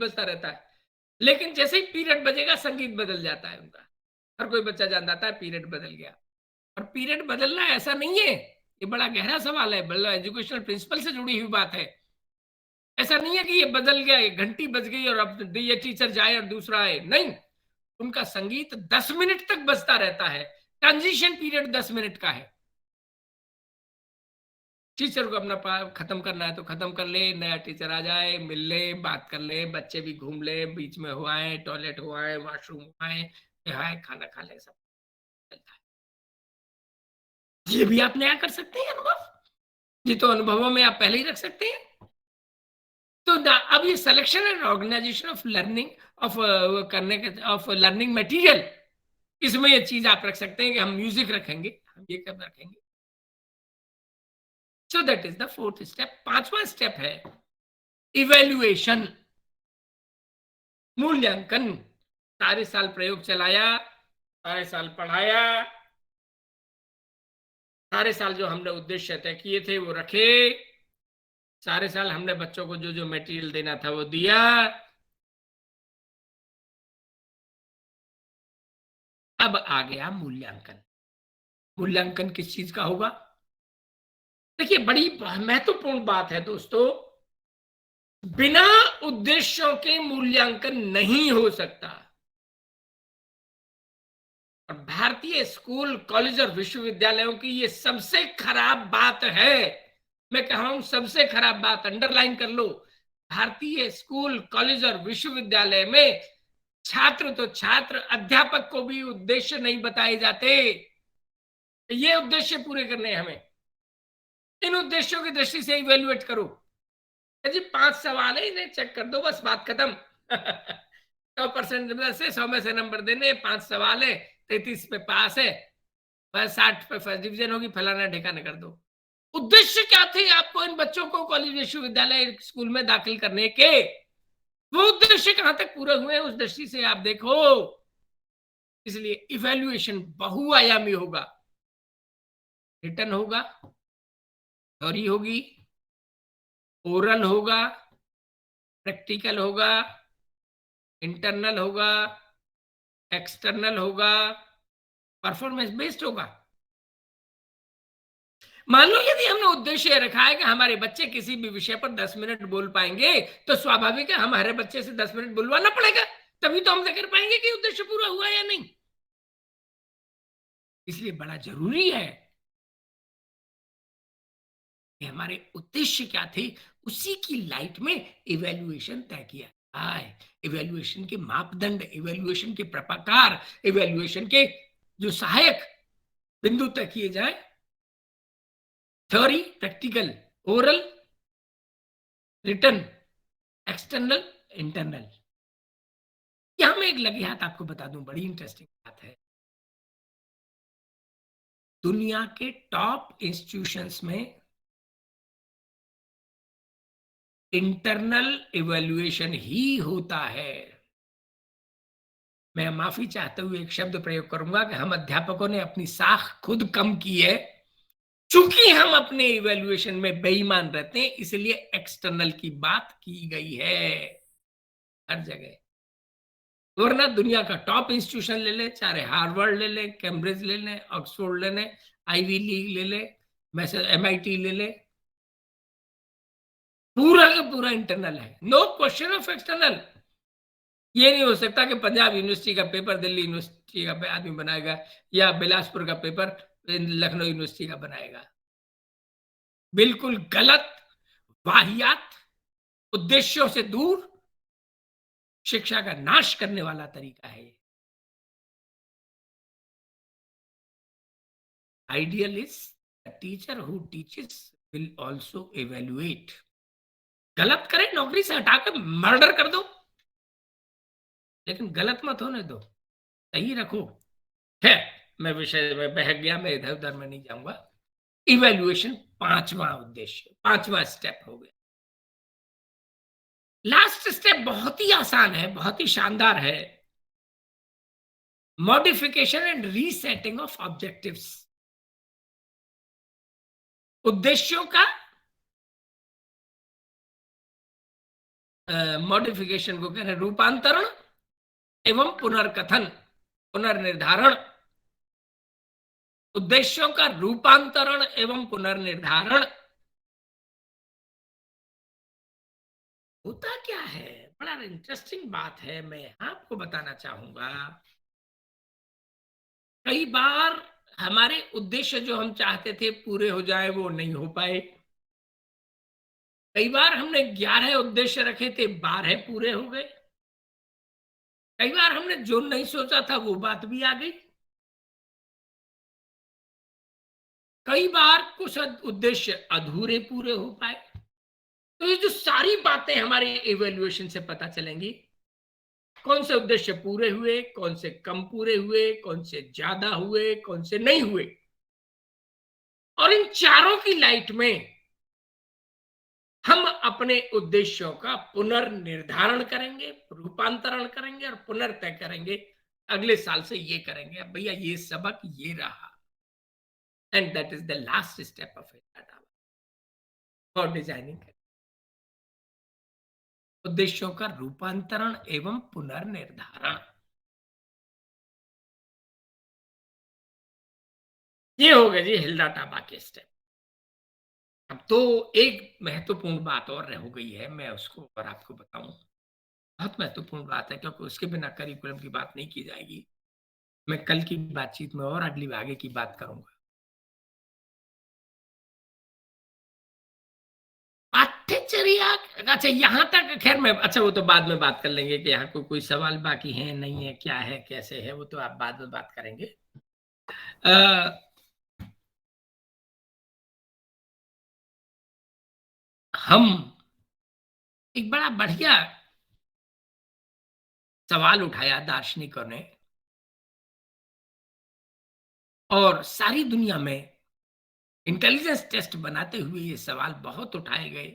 बजता रहता है, लेकिन जैसे ही पीरियड बजेगा संगीत बदल जाता है उनका। हर कोई बच्चा जान जाता है पीरियड बदल गया। और पीरियड बदलना ऐसा नहीं है, ये बड़ा गहरा सवाल है, बड़ा एजुकेशनल प्रिंसिपल से जुड़ी हुई बात है। ऐसा नहीं है कि ये बदल गया, ये घंटी बज गई और अब ये टीचर जाए और दूसरा आए, नहीं। उनका संगीत 10 मिनट तक बजता रहता है। ट्रांजिशन पीरियड 10 मिनट का है। टीचर को अपना खत्म करना है तो खत्म कर ले, नया टीचर आ जाए, मिल ले, बात कर ले, बच्चे भी घूम ले, बीच में हुआए, टॉयलेट हुआए, वॉशरूम हुआए, नहाए, खाना खा ले, सब चलता है। ये भी आप नया कर सकते हैं अनुभव, ये तो अनुभवों में आप पहले ही रख सकते हैं। तो अब ये selection and organisation of learning, of करने के, ऑफ लर्निंग मटेरियल, इसमें ये चीज आप रख सकते हैं कि हम म्यूजिक रखेंगे, हम ये कब रखेंगे। So that is the fourth step. पांचवा स्टेप है इवेल्युएशन, मूल्यांकन। सारे साल प्रयोग चलाया, सारे साल पढ़ाया, सारे साल जो हमने उद्देश्य तय किए थे वो रखे, सारे साल हमने बच्चों को जो जो मटेरियल देना था वो दिया। अब आ गया मूल्यांकन। मूल्यांकन किस चीज का होगा? देखिए, बड़ी महत्वपूर्ण बात है दोस्तों, बिना उद्देश्यों के मूल्यांकन नहीं हो सकता। और भारतीय स्कूल, कॉलेज और विश्वविद्यालयों की ये सबसे खराब बात है। मैं कह रहा हूं सबसे खराब बात, अंडरलाइन कर लो। भारतीय स्कूल, कॉलेज और विश्वविद्यालय में छात्र तो छात्र, अध्यापक को भी उद्देश्य नहीं बताए जाते। ये उद्देश्य पूरे करने हैं हमें, इन उद्देश्यों की दृष्टि से इवेल्युएट करो। जी 5 सवाल है, इन्हें चेक कर दो, बस बात खत्म। 100% से 100 में से नंबर देने, 5 सवाल है, 33 पे पास है, बस 60 पे फर्स्ट डिवीजन होगी, फलाना ठिकाना कर दो। उद्देश्य क्या थे आपको इन बच्चों को कॉलेज, विश्वविद्यालय, स्कूल में दाखिल करने के? वो उद्देश्य कहां तक पूरे हुए उस दृष्टि से आप देखो। इसलिए इवेल्युएशन बहुआयामी होगा, रिटर्न होगा, थ्योरी होगी, ओरल होगा, प्रैक्टिकल होगा, इंटरनल होगा, एक्सटर्नल होगा, परफॉर्मेंस बेस्ड होगा। मान लो यदि हमने उद्देश्य रखा है कि हमारे बच्चे किसी भी विषय पर 10 मिनट बोल पाएंगे, तो स्वाभाविक है हमारे बच्चे से 10 मिनट बुलवाना पड़ेगा, तभी तो हम कर पाएंगे कि उद्देश्य पूरा हुआ या नहीं। इसलिए बड़ा जरूरी है कि हमारे उद्देश्य क्या थे, उसी की लाइट में इवेल्युएशन तय किया जाए। इवेल्युएशन के मापदंड, इवेल्युएशन के प्रकार, इवेल्युएशन के जो सहायक बिंदु तय किए जाए, theory, practical, oral, return, external, internal. यहां मैं एक लगी हाथ आपको बता दूं, बड़ी इंटरेस्टिंग बात है। दुनिया के टॉप इंस्टीट्यूशंस में इंटरनल इवैल्यूएशन ही होता है। मैं माफी चाहते हुए एक शब्द प्रयोग करूंगा कि हम अध्यापकों ने अपनी साख खुद कम की है। चूंकि हम अपने इवैल्यूएशन में बेईमान रहते हैं, इसलिए एक्सटर्नल की बात की गई है हर जगह। वरना दुनिया का टॉप इंस्टीट्यूशन ले ले, चाहे हार्वर्ड ले ले, कैम्ब्रिज ले ले, ऑक्सफोर्ड ले ले, आईवी लीग ले ले, MIT ले ले, पूरा का पूरा इंटरनल है, नो क्वेश्चन ऑफ एक्सटर्नल। ये नहीं हो सकता कि पंजाब यूनिवर्सिटी का पेपर दिल्ली यूनिवर्सिटी का आदमी बनाएगा, या बिलासपुर का पेपर लखनऊ यूनिवर्सिटी का बनाएगा। बिल्कुल गलत, वाहियात, उद्देश्यों से दूर, शिक्षा का नाश करने वाला तरीका है। Ideal is teacher who teaches will also evaluate. गलत करे, नौकरी से हटाकर मर्डर कर दो, लेकिन गलत मत होने दो, सही रखो। है, मैं विषय में बहक गया, मैं इधर उधर में नहीं जाऊंगा। इवेल्युएशन पांचवा उद्देश्य, पांचवा स्टेप हो गया। लास्ट स्टेप बहुत ही आसान है, बहुत ही शानदार है, modification and resetting of objectives. उद्देश्यों का मॉडिफिकेशन को कह रहे हैं रूपांतरण एवं पुनर्कथन, पुनर्निर्धारण। उद्देश्यों का रूपांतरण एवं पुनर्निर्धारण होता क्या है? बड़ा इंटरेस्टिंग बात है, मैं आपको बताना चाहूंगा। कई बार हमारे उद्देश्य जो हम चाहते थे पूरे हो जाए, वो नहीं हो पाए। कई बार हमने 11 उद्देश्य रखे थे, 12 पूरे हो गए। कई बार हमने जो नहीं सोचा था वो बात भी आ गई। कई बार कुछ उद्देश्य अधूरे पूरे हो पाए। तो ये जो सारी बातें हमारे इवैल्यूएशन से पता चलेंगी, कौन से उद्देश्य पूरे हुए, कौन से कम पूरे हुए, कौन से ज्यादा हुए, कौन से नहीं हुए। और इन चारों की लाइट में हम अपने उद्देश्यों का पुनर्निर्धारण करेंगे, रूपांतरण करेंगे और पुनर्तय करेंगे। अगले साल से ये करेंगे, अब भैया ये सबक ये रहा। And that is the last step of it for designing. उद्देश्यों का रूपांतरण एवं पुनर्निर्धारण, ये हो गए जी हिल्डा टाबा के स्टेप। अब तो एक महत्वपूर्ण बात और हो गई है, मैं उसको और आपको बताऊं। बहुत महत्वपूर्ण बात है, क्योंकि उसके बिना करिकुलम की बात नहीं की जाएगी। मैं कल की बातचीत में और अगली आगे की बात करूंगा। पाठ्यचर्या, अच्छा यहाँ तक खैर मैं, अच्छा वो तो बाद में बात कर लेंगे कि यहाँ कोई सवाल बाकी है नहीं है, क्या है कैसे है, वो तो आप बाद में बात करेंगे। हम एक बड़ा बढ़िया सवाल उठाया दार्शनिकों ने, और सारी दुनिया में इंटेलिजेंस टेस्ट बनाते हुए ये सवाल बहुत उठाए गए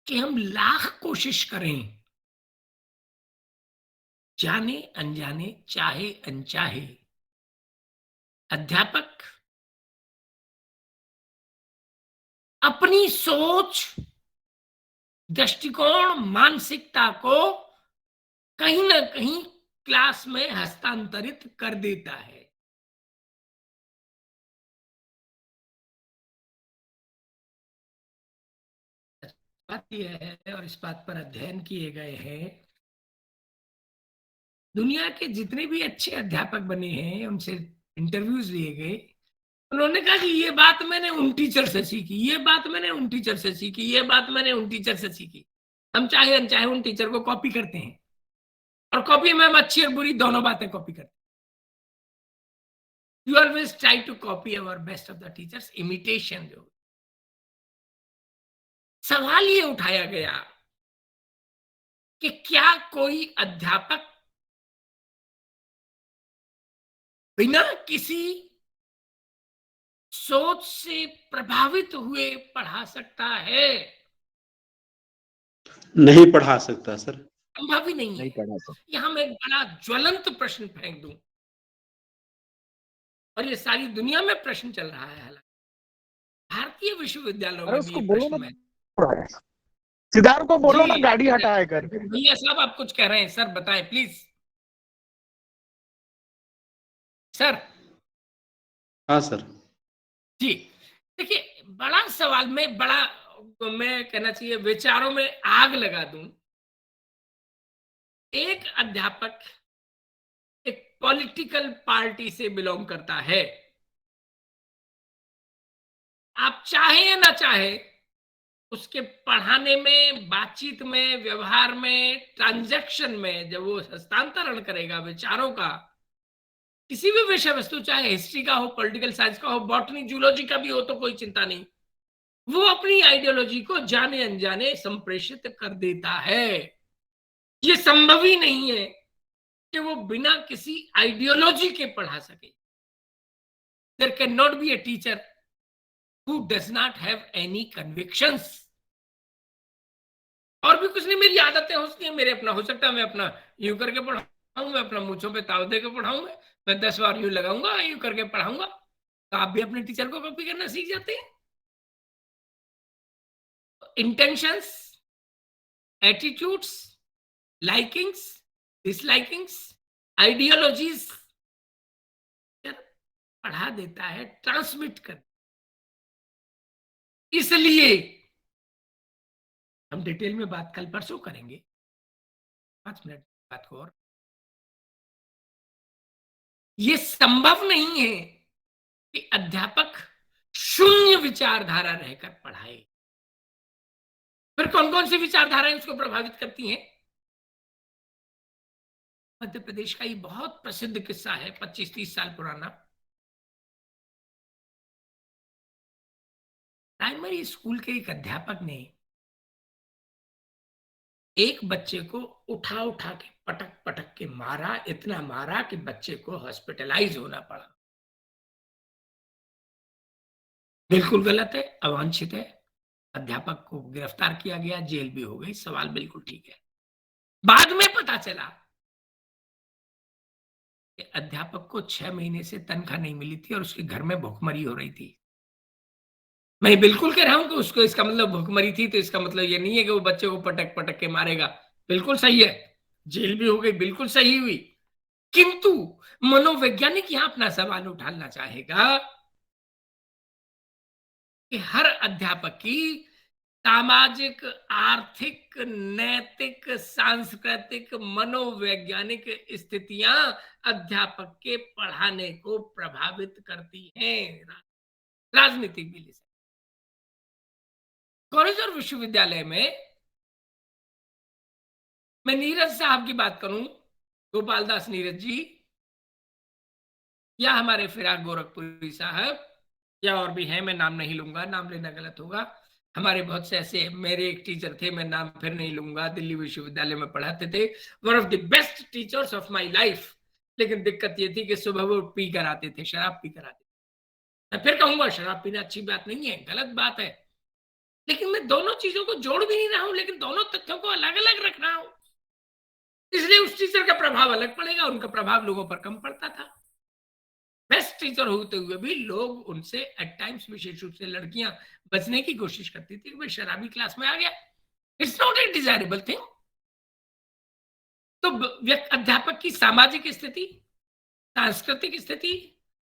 कि हम लाख कोशिश करें, जाने अनजाने चाहे अनचाहे, अध्यापक अपनी सोच, दृष्टिकोण, मानसिकता को कहीं ना कहीं क्लास में हस्तांतरित कर देता है। बात यह है, और इस बात पर अध्ययन किए गए हैं, दुनिया के जितने भी अच्छे अध्यापक बने हैं उनसे इंटरव्यूज लिए गए, उन्होंने कहा कि ये बात मैंने उन टीचर से सीखी, ये बात मैंने उन टीचर से सीखी, ये बात मैंने उन टीचर से सीखी। हम चाहे अनचाहे उन टीचर को कॉपी करते हैं, और कॉपी में हम अच्छी और बुरी दोनों बातें कॉपी करते हैं। You always try to copy our best of the teachers, imitation. जो सवाल ये उठाया गया कि क्या कोई अध्यापक बिना किसी सोच से प्रभावित हुए पढ़ा सकता है? नहीं पढ़ा सकता सर, संभव ही नहीं है। यहां मैं एक बड़ा ज्वलंत प्रश्न फेंक दूं, और ये सारी दुनिया में प्रश्न चल रहा है, हालांकि भारतीय विश्वविद्यालयों में भी ये प्रश्न है। सिद्धार्थ को बोलो ना गाड़ी हटाए कर। भैया साहब आप कुछ कह रहे हैं सर, बताएं प्लीज सर। हाँ सर। जी देखिए, बड़ा सवाल में बड़ा, मैं कहना चाहिए विचारों में आग लगा दूं। एक अध्यापक एक पॉलिटिकल पार्टी से बिलोंग करता है, आप चाहे या ना चाहे उसके पढ़ाने में, बातचीत में, व्यवहार में, ट्रांजैक्शन में, जब वो हस्तांतरण करेगा विचारों का, किसी भी विषय वस्तु, चाहे हिस्ट्री का हो, पॉलिटिकल साइंस का हो, बॉटनी जूलॉजी का भी हो, तो कोई चिंता नहीं, वो अपनी आइडियोलॉजी को जाने अनजाने संप्रेषित कर देता है। ये संभव ही नहीं है कि वो बिना किसी आइडियोलॉजी के पढ़ा सके। There can not be a teacher who does not have any convictions। और भी कुछ नहीं, मेरी आदतें होती हैं, मेरे अपना हो सकता है मैं अपना यूं करके पढ़ाऊं, मैं अपना मूंछों पे ताव दे के पढ़ाऊंगा, मैं 10 बार यूं लगाऊंगा, यूं करके पढ़ाऊंगा। तो आप भी अपने टीचर को कॉपी करना सीख जाते हैं। Intentions, attitudes, likings, dislikings, ideologies पढ़ा देता है, ट्रांसमिट कर। इसलिए हम डिटेल में बात कल परसों करेंगे। 5 मिनट बात को और, ये संभव नहीं है कि अध्यापक शून्य विचारधारा रहकर पढ़ाए। फिर कौन कौन सी विचारधाराएं उसको प्रभावित करती हैं? मध्य प्रदेश का ये बहुत प्रसिद्ध किस्सा है, 25-30 साल पुराना। प्राइमरी स्कूल के एक अध्यापक ने एक बच्चे को उठा उठा के पटक पटक के मारा, इतना मारा कि बच्चे को हॉस्पिटलाइज होना पड़ा। बिल्कुल गलत है, अवांछित है। अध्यापक को गिरफ्तार किया गया, जेल भी हो गई, सवाल बिल्कुल ठीक है। बाद में पता चला कि अध्यापक को 6 महीने से तनख्वाह नहीं मिली थी और उसके घर में भुखमरी हो रही थी। मैं बिल्कुल कह रहा हूं कि उसको इसका मतलब भुखमरी थी, तो इसका मतलब ये नहीं है कि वो बच्चे को पटक पटक के मारेगा। बिल्कुल सही है, जेल भी हो गई, बिल्कुल सही हुई। किंतु मनोवैज्ञानिक यहां अपना सवाल उठाना चाहेगा कि हर अध्यापक की सामाजिक, आर्थिक, नैतिक, सांस्कृतिक, मनोवैज्ञानिक स्थितियां अध्यापक के पढ़ाने को प्रभावित करती हैं। राजनीतिक भी ले सकते। कॉलेज और विश्वविद्यालय में मैं नीरज साहब की बात करूं, गोपाल दास नीरज जी, या हमारे फिराक गोरखपुरी साहब, या और भी हैं, मैं नाम नहीं लूंगा, नाम लेना गलत होगा। हमारे बहुत से ऐसे, मेरे एक टीचर थे, मैं नाम फिर नहीं लूंगा, दिल्ली विश्वविद्यालय में पढ़ाते थे, one of the best teachers of my life. लेकिन दिक्कत ये थी कि सुबह वो पी कर आते थे, शराब पी कर आते थे। मैं फिर कहूंगा, शराब पीना अच्छी बात नहीं है, गलत बात है, लेकिन मैं दोनों चीजों को जोड़ भी नहीं रहा हूं, लेकिन दोनों तथ्यों को अलग अलग रख रहा हूं। इसलिए उस टीचर का प्रभाव अलग पड़ेगा, उनका प्रभाव लोगों पर कम पड़ता था। बेस्ट टीचर होते हुए भी लोग उनसे एट टाइम्स, विशेष रूप से लड़कियां, बचने की कोशिश करती थी कि भाई शराबी क्लास में आ गया। It's not a desirable thing. तो अध्यापक की सामाजिक स्थिति, सांस्कृतिक स्थिति,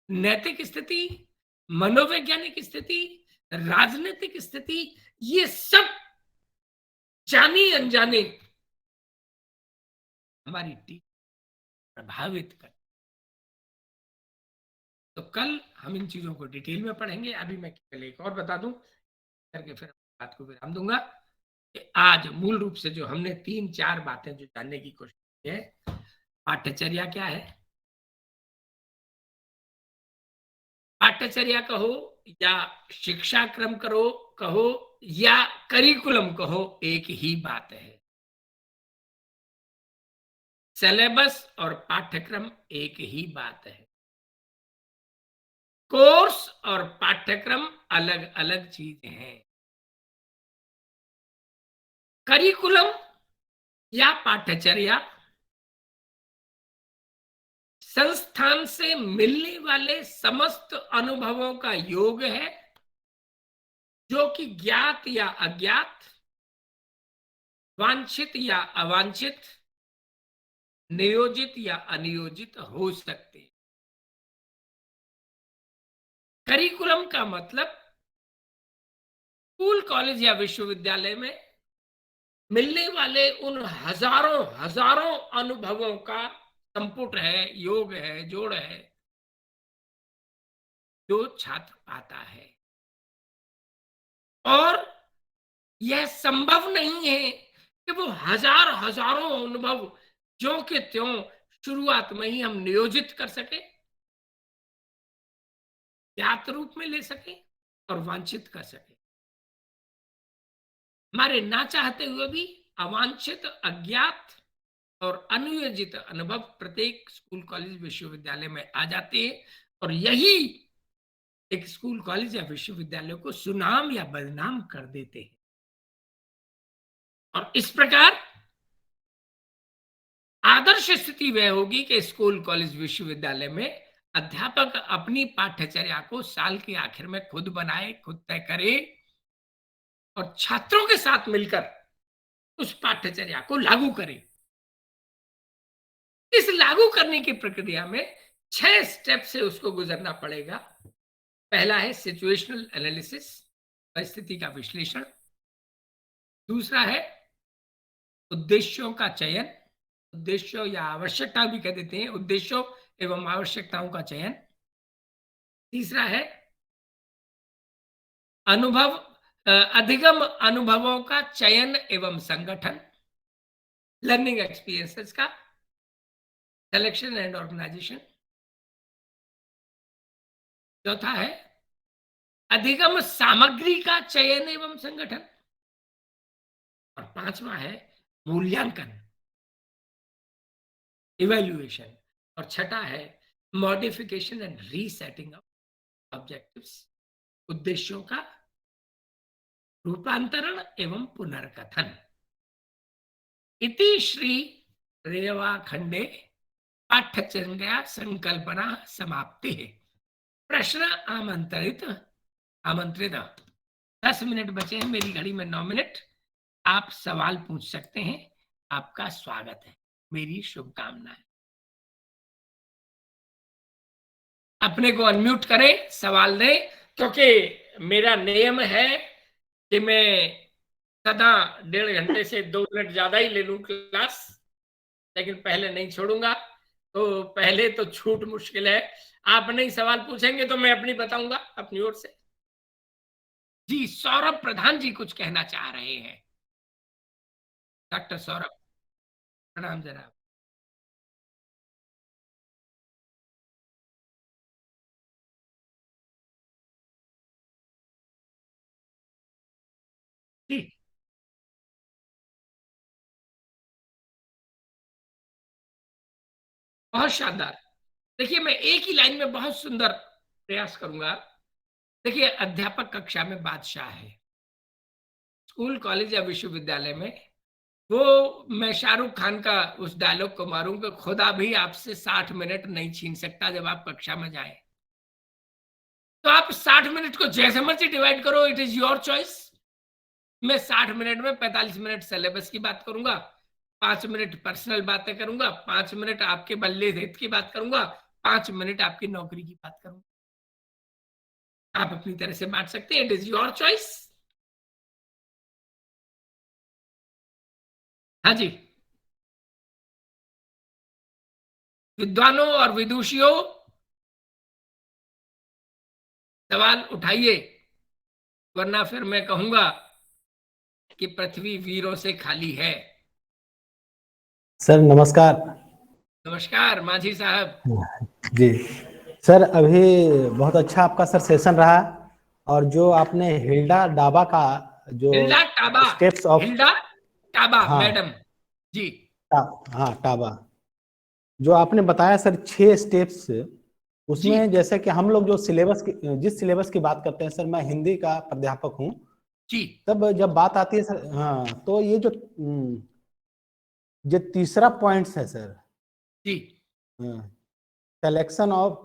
नैतिक स्थिति, मनोवैज्ञानिक स्थिति, राजनीतिक स्थिति, ये सब जानी अनजाने हमारी टीम प्रभावित कर। तो कल हम इन चीजों को डिटेल में पढ़ेंगे। अभी मैं केवल एक और बता दूं करके फिर बात को विराम दूंगा कि आज मूल रूप से जो हमने 3-4 बातें जो जानने की कोशिश की है, पाठ्यचर्या क्या है, पाठ्यचर्या कहो या शिक्षा क्रम कहो या करिकुलम कहो, एक ही बात है। सिलेबस और पाठ्यक्रम एक ही बात है। कोर्स और पाठ्यक्रम अलग अलग चीज हैं। करिकुलम या पाठ्यचर्या संस्थान से मिलने वाले समस्त अनुभवों का योग है, जो कि ज्ञात या अज्ञात, वांछित या अवांछित, नियोजित या अनियोजित हो सकते। करिकुलम का मतलब स्कूल, कॉलेज या विश्वविद्यालय में मिलने वाले उन हजारों हजारों अनुभवों का संपुट है, योग है, जोड़ है, जो छात्र पाता है। और यह संभव नहीं है कि वो हजारों अनुभव जो के त्यों शुरुआत में ही हम नियोजित कर सके, ज्ञात रूप में ले सके और वांछित कर सके। हमारे ना चाहते हुए भी अवांछित, अज्ञात और अनुयोजित अनुभव प्रत्येक स्कूल, कॉलेज, विश्वविद्यालय में आ जाते हैं, और यही एक स्कूल, कॉलेज या विश्वविद्यालय को सुनाम या बदनाम कर देते हैं। और इस प्रकार आदर्श स्थिति वह होगी कि स्कूल, कॉलेज, विश्वविद्यालय में अध्यापक अपनी पाठ्यचर्या को साल के आखिर में खुद बनाए, खुद तय करे, और छात्रों के साथ मिलकर उस पाठ्यचर्या को लागू करें। इस लागू करने की प्रक्रिया में 6 स्टेप से उसको गुजरना पड़ेगा। पहला है सिचुएशनल एनालिसिस, परिस्थिति का विश्लेषण। दूसरा है उद्देश्यों का चयन, उद्देश्यों या आवश्यकता भी कह देते हैं, उद्देश्यों एवं आवश्यकताओं का चयन। तीसरा है अधिगम अनुभवों का चयन एवं संगठन, लर्निंग एक्सपीरियंसेस का सिलेक्शन एंड ऑर्गेनाइजेशन। चौथा है अधिगम सामग्री का चयन एवं संगठन। और पांचवा है मूल्यांकन, इवैल्यूएशन। और छठा है modification and resetting of objectives, उद्देश्यों का रूपांतरण एवं पुनर्कथन। इति श्री रेवाखंडे पाठ्यचर्या संकल्पना समाप्ति है। प्रश्न आमंत्रित 10 मिनट बचे हैं, मेरी घड़ी में 9 मिनट। आप सवाल पूछ सकते हैं। आपका स्वागत है, मेरी शुभकामनाएं। अपने को अनम्यूट करें, सवाल दें, क्योंकि मेरा नियम है कि मैं सदा 1.5 घंटे से 2 मिनट ज्यादा ही ले लूं क्लास, लेकिन पहले नहीं छोड़ूंगा। तो पहले तो छूट मुश्किल है, आप नहीं सवाल पूछेंगे तो मैं अपनी बताऊंगा अपनी ओर से। जी, सौरभ प्रधान जी कुछ कहना चाह रहे हैं। डॉक्टर सौरभ, प्रणाम जनाब। जी, बहुत शानदार। देखिए, मैं एक ही लाइन में बहुत सुंदर प्रयास करूंगा। देखिए, अध्यापक कक्षा में बादशाह है। स्कूल, कॉलेज या विश्वविद्यालय में वो मैं शाहरुख खान का उस डायलॉग को मारूं कि खुदा भी आपसे 60 मिनट नहीं छीन सकता जब आप कक्षा में जाए। तो आप 60 मिनट को जैसे मर्जी डिवाइड करो, इट इज योर चॉइस। मैं 60 मिनट में 45 मिनट सिलेबस की बात करूंगा, 5 मिनट पर्सनल बातें करूंगा, 5 मिनट आपके बल्ले हित की बात करूंगा, 5 मिनट आपकी नौकरी की बात करूंगा। आप अपनी तरह से बांट सकते हैं, इट इज योर चॉइस। हाँ जी, विद्वानों और विदुषियों सवाल उठाइए, वरना फिर मैं कहूंगा कि पृथ्वी वीरों से खाली है। सर नमस्कार। नमस्कार माझी साहब। जी सर, अभी बहुत अच्छा आपका सर सेशन रहा, और जो आपने हिल्डा डाबा का जो Hilda Taba, steps of Hilda Taba हाँ मैडम जी, हाँ टाबा जो आपने बताया सर 6 स्टेप्स, उसमें जैसे कि हम लोग जो सिलेबस की जिस सिलेबस की बात करते हैं सर, मैं हिंदी का प्राध्यापक हूँ जी, तब जब बात आती है सर, हाँ, तो ये जो तीसरा पॉइंट्स है sir, ji, selection of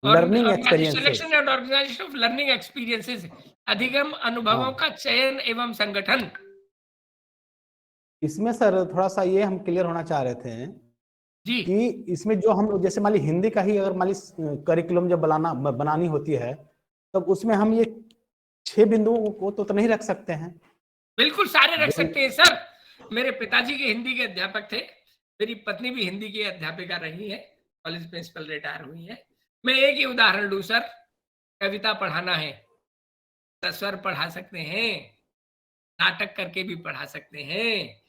learning experiences, selection and organisation of learning experiences, अधिगम अनुभवों का चयन एवं संगठन। इसमें सर थोड़ा सा ये हम क्लियर होना चाह रहे थे जी, कि इसमें जो हम लोग जैसे मान ली हिंदी का ही अगर मान ली करिकुलम जब बनानी होती है, तब उसमें हम ये 6 बिंदुओं को तो नहीं रख सकते हैं। बिल्कुल सारे रख सकते हैं सर। मेरे पिताजी के हिंदी के अध्यापक थे, मेरी पत्नी भी हिंदी की अध्यापिका रही है, कॉलेज प्रिंसिपल रिटायर हुई है। मैं एक ही उदाहरण दूं सर, कविता पढ़ाना है, स्वर पढ़ा सकते हैं, नाटक करके भी पढ़ा सकते हैं,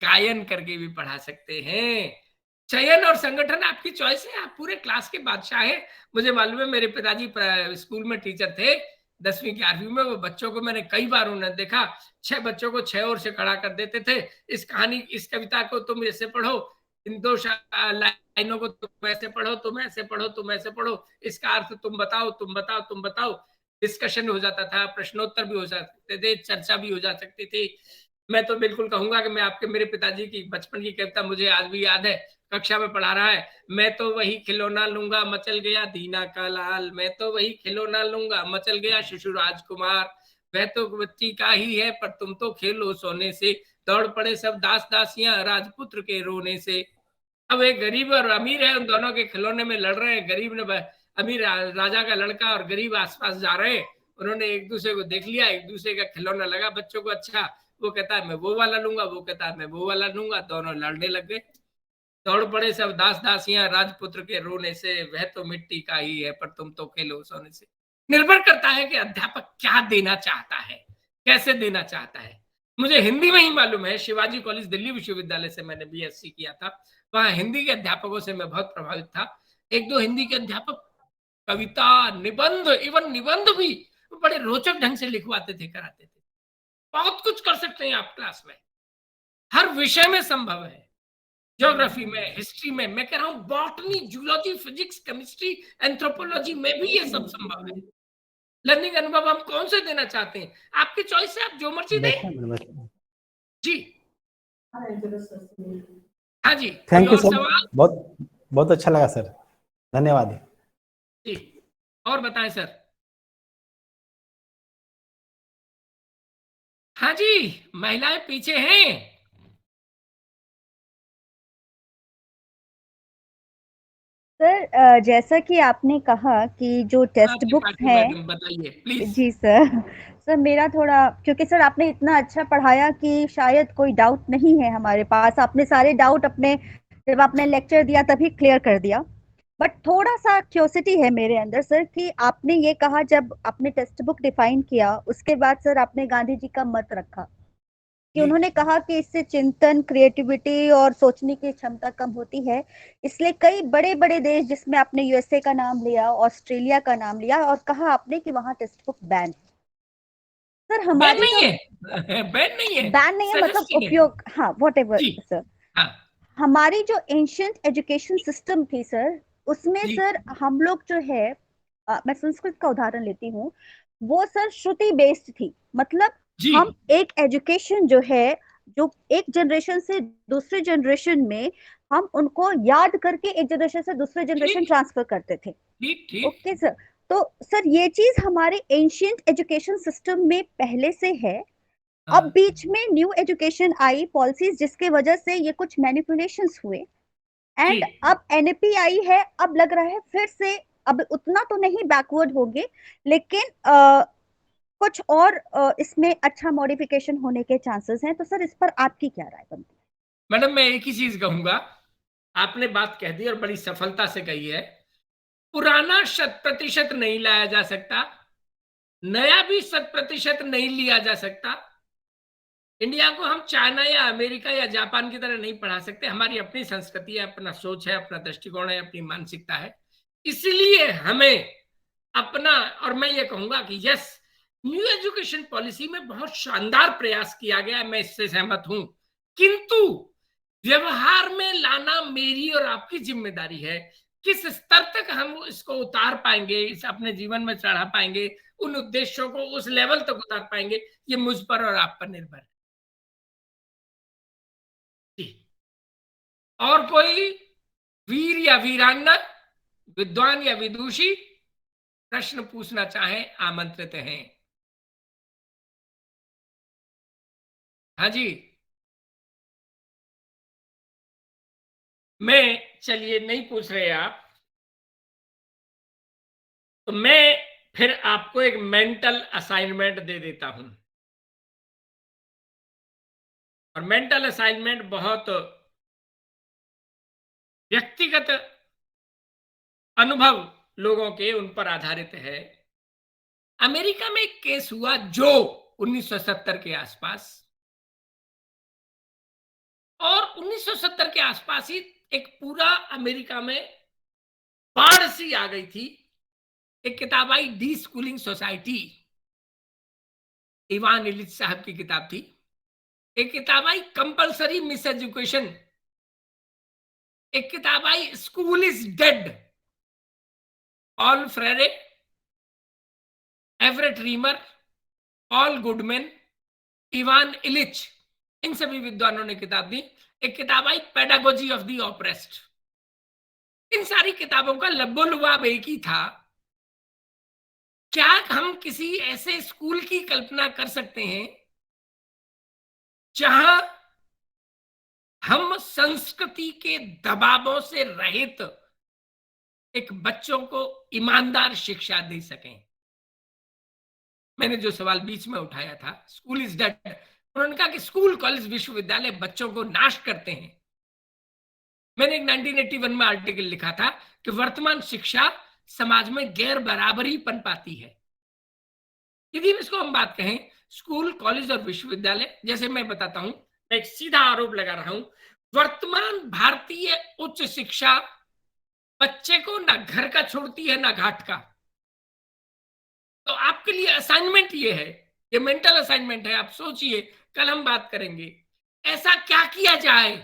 गायन करके भी पढ़ा सकते हैं। चयन और संगठन आपकी चॉइस है, आप पूरे क्लास के बादशाह हैं। मुझे मालूम है, मेरे पिताजी स्कूल में टीचर थे 10वीं 11वीं में। वो बच्चों को मैंने कई बार उन्हें देखा, 6 बच्चों को 6 ओर से खड़ा कर देते थे। इस कहानी, इस कविता को तुम ऐसे पढ़ो, इन 2 लाइनों को तुम ऐसे पढ़ो, तुम ऐसे पढ़ो, तुम ऐसे पढ़ो, इसका अर्थ तुम बताओ, तुम बताओ, तुम बताओ। डिस्कशन हो जाता था, प्रश्नोत्तर भी हो सकते थे, चर्चा भी हो जा सकती थी। मैं तो बिल्कुल कहूंगा कि मैं आपके मेरे पिताजी की बचपन की कविता मुझे आज भी याद है, कक्षा में पढ़ा रहा है। मैं तो वही खिलौना लूंगा, मचल गया दीना का लाल, मैं तो वही खिलौना लूंगा, मचल गया शिशु राजकुमार। वह तो बच्ची का ही है, पर तुम तो खेलो सोने से, दौड़ पड़े सब दास दासियां राजपुत्र के रोने से। अब एक गरीब और अमीर है, उन दोनों के खिलौने में लड़ रहे हैं। गरीब ने अमीर राजा का लड़का और गरीब आसपास जा रहे हैं, उन्होंने एक दूसरे को देख लिया, एक दूसरे का खिलौना लगा बच्चों को अच्छा, वो कहता है मैं वो वाला लूंगा, वो कहता है मैं वो वाला लूंगा, दोनों लड़ने लग गए। दौड़ पड़े सब दास दासियां राजपुत्र के रोने से, वह तो मिट्टी का ही है, पर तुम तो खेलो सोने से। निर्भर करता है कि अध्यापक क्या देना चाहता है, कैसे देना चाहता है। मुझे हिंदी में ही मालूम है, शिवाजी कॉलेज दिल्ली विश्वविद्यालय से मैंने बीएससी किया था, वहां हिंदी के अध्यापकों से मैं बहुत प्रभावित था। एक दो हिंदी के अध्यापक कविता, निबंध, इवन निबंध भी बड़े रोचक ढंग से लिखवाते थे, कराते थे। बहुत कुछ कर सकते हैं आप क्लास में, हर विषय में संभव है। ज्योग्राफी में, हिस्ट्री में, मैं कह रहा हूं botany, zoology, physics, chemistry, anthropology में भी ये सब संभव है। लर्निंग अनुभव हम कौन से देना चाहते हैं, आपकी चॉइस है, आप जो मर्जी दें। जी हाँ जी, थैंक यू और सर, सवाल? बहुत बहुत अच्छा लगा सर, धन्यवाद। जी, और बताएं सर। हाँ जी, महिलाएं पीछे हैं। सर जैसा कि आपने कहा कि जो टेक्स्ट बुक्स त्रिपाठी हैं, मैडम बताइए प्लीज। Ji sir. सर मेरा थोड़ा, क्योंकि सर आपने इतना अच्छा पढ़ाया कि शायद कोई डाउट नहीं है हमारे पास, आपने सारे डाउट अपने जब आपने लेक्चर दिया तभी क्लियर कर दिया। बट थोड़ा सा क्यूरियोसिटी है मेरे अंदर सर कि आपने ये कहा, जब आपने टेक्स्ट बुक डिफाइन किया उसके बाद सर आपने गांधी जी का मत रखा कि उन्होंने कहा कि इससे चिंतन, क्रिएटिविटी और सोचने की क्षमता कम होती है। इसलिए कई बड़े बड़े देश, जिसमें आपने यूएसए का नाम लिया, ऑस्ट्रेलिया का नाम लिया, और कहा आपने कि वहां टेक्स्ट बुक बैन है। सर बैन हमारी नहीं जो है, बैन नहीं है, बैन नहीं है, मतलब सजेस्टिंग है। उपयोग, हाँ वॉट एवर जी सर। हाँ हमारी जो एंशियंट एजुकेशन सिस्टम थी सर, उसमें जी सर हम लोग जो है, मैं संस्कृत का उदाहरण लेती हूँ, वो सर श्रुति बेस्ड थी। मतलब जी हम एक एजुकेशन जो है, जो एक जनरेशन से दूसरे जनरेशन में हम उनको याद करके एक जनरेशन से दूसरे जनरेशन ठीक ट्रांसफर करते थे। ठीक ठीक। Okay sir. तो सर ये चीज हमारे एंशियंट एजुकेशन सिस्टम में पहले से है। अब हाँ बीच में न्यू एजुकेशन आई पॉलिसीज, जिसके वजह से ये कुछ मैनिपुलेशंस हुए, जी एंड अब एनएपी आई है। अब लग रहा है फिर से, अब उतना तो नहीं बैकवर्ड होंगे, लेकिन कुछ और इसमें अच्छा मॉडिफिकेशन होने के चांसेस हैं। तो सर इस पर आपकी क्या राय बनती है? मैडम, मैं एक ही चीज कहूंगा, आपने बात कह दी और बड़ी सफलता से कही है। पुराना 100% नहीं लाया जा सकता, नया भी 100% नहीं लिया जा सकता। इंडिया को हम चाइना या अमेरिका या जापान की तरह नहीं पढ़ा सकते। हमारी अपनी संस्कृति है, अपना सोच है, अपना दृष्टिकोण है, अपनी मानसिकता है। इसलिए हमें अपना, और मैं ये कहूंगा कि यस, न्यू एजुकेशन पॉलिसी में बहुत शानदार प्रयास किया गया है, मैं इससे सहमत हूं, किंतु व्यवहार में लाना मेरी और आपकी जिम्मेदारी है। किस स्तर तक हम इसको उतार पाएंगे, इस अपने जीवन में चढ़ा पाएंगे, उन उद्देश्यों को उस लेवल तक उतार पाएंगे, ये मुझ पर और आप पर निर्भर है। और कोई वीर या वीरांगना, विद्वान या विदुषी प्रश्न पूछना चाहे, आमंत्रित हैं। हाँ जी, मैं, चलिए नहीं पूछ रहे आप, तो मैं फिर आपको एक मेंटल असाइनमेंट दे देता हूं। और मेंटल असाइनमेंट बहुत व्यक्तिगत अनुभव लोगों के उन पर आधारित है। अमेरिका में एक केस हुआ जो 1970 के आसपास, और 1970 के आसपास ही एक पूरा अमेरिका में बाढ़ सी आ गई थी। एक किताब आई, deschooling society, Ivan Illich साहब की किताब थी। एक किताब आई, कंपल्सरी मिस एजुकेशन। एक किताब आई, स्कूल इज डेड, ऑल फ्रेरे, एवरेट रीमर, ऑल गुडमैन, इवान इलिच, इन सभी विद्वानों ने किताब दी। एक किताब आई, पेडागोजी ऑफ द ऑप्रेस्ड। इन सारी किताबों का लब्बो लुबाब एक ही था क्या हम किसी ऐसे स्कूल की कल्पना कर सकते हैं जहां हम संस्कृति के दबावों से रहित एक बच्चों को ईमानदार शिक्षा दे सकें? मैंने जो सवाल बीच में उठाया था, स्कूल इज डेड, उन्होंने कहा कि स्कूल, कॉलेज, विश्वविद्यालय बच्चों को नाश करते हैं। मैंने एक 1981 में आर्टिकल लिखा था कि वर्तमान शिक्षा समाज में गैर बराबरी पनपाती है। यदि इसको हम बात कहें, स्कूल, कॉलेज और विश्वविद्यालय, जैसे मैं बताता हूं, एक सीधा आरोप लगा रहा हूं, वर्तमान भारतीय उच्च शिक्षा बच्चे को ना घर का छोड़ती है ना घाट का। तो आपके लिए असाइनमेंट ये है, ये मेंटल असाइनमेंट है, आप सोचिए, कल हम बात करेंगे ऐसा क्या किया जाए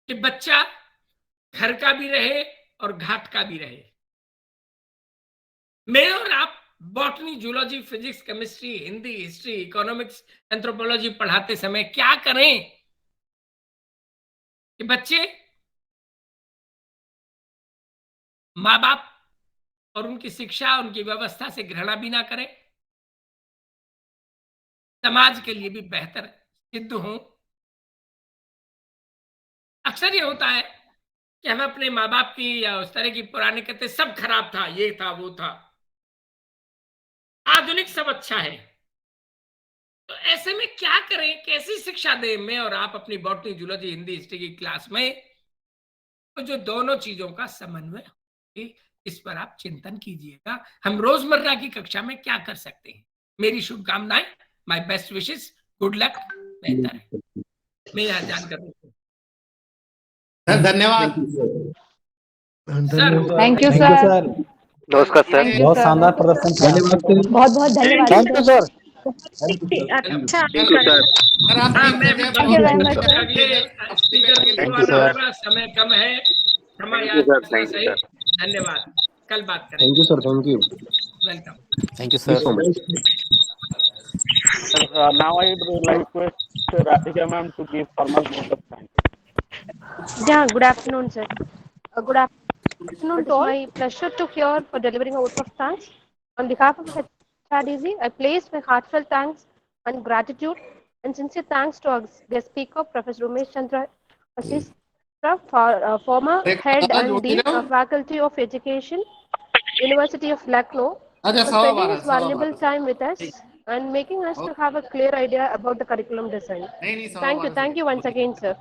कि बच्चा घर का भी रहे और घाट का भी रहे। मैं और आप botany, zoology, physics, chemistry, Hindi, history, economics, anthropology पढ़ाते समय क्या करें कि बच्चे माँ बाप और उनकी शिक्षा, उनकी व्यवस्था से घृणा भी ना करें, समाज के लिए भी बेहतर सिद्ध हों। अक्सर ये होता है कि हम अपने माँ बाप की या उस तरह की पुराने कहते सब खराब था, ये था, वो था, आधुनिक सब अच्छा है। तो ऐसे में क्या करें, कैसी शिक्षा दें? मैं और आप अपनी बॉटनी, जूलॉजी, हिंदी, हिस्ट्री की क्लास में तो जो दोनों चीजों का समन्वय हो, इस पर आप चिंतन कीजिएगा। हम रोजमर्रा की कक्षा में क्या कर सकते हैं? मेरी शुभकामनाएं, my best wishes, good luck, बेहतर है। मैं यहाँ जानकर धन्यवाद sir. Thank you thank you sir. Sir, नमस्कार सर। बहुत शानदार प्रदर्शन था। बहुत बहुत धन्यवाद थैंक यू सर। अच्छा, थैंक यू सर। हाँ, मैं भी Thank you very much, sir. अगले स्पीकर को Thank you, आना sir. होगा, समय कम है, Thank you, sir. Thank you, सही। sir. धन्यवाद, कल बात करेंगे। Thank you sir, thank you, welcome. Thank you sir. So much. Now I would like to request Radhika ma'am to give formal vote of thanks. Yeah, good afternoon, sir. Good afternoon to all. My pleasure to hear for delivering a vote of thanks. On behalf of HRDC, I place my heartfelt thanks and gratitude and sincere thanks to our guest speaker, Professor Umesh Chandra Asistra, former head and dean of Faculty of Education, University of Lucknow, for spending his valuable time with us and making us to have a clear idea about the curriculum design. Thank you once again, sir.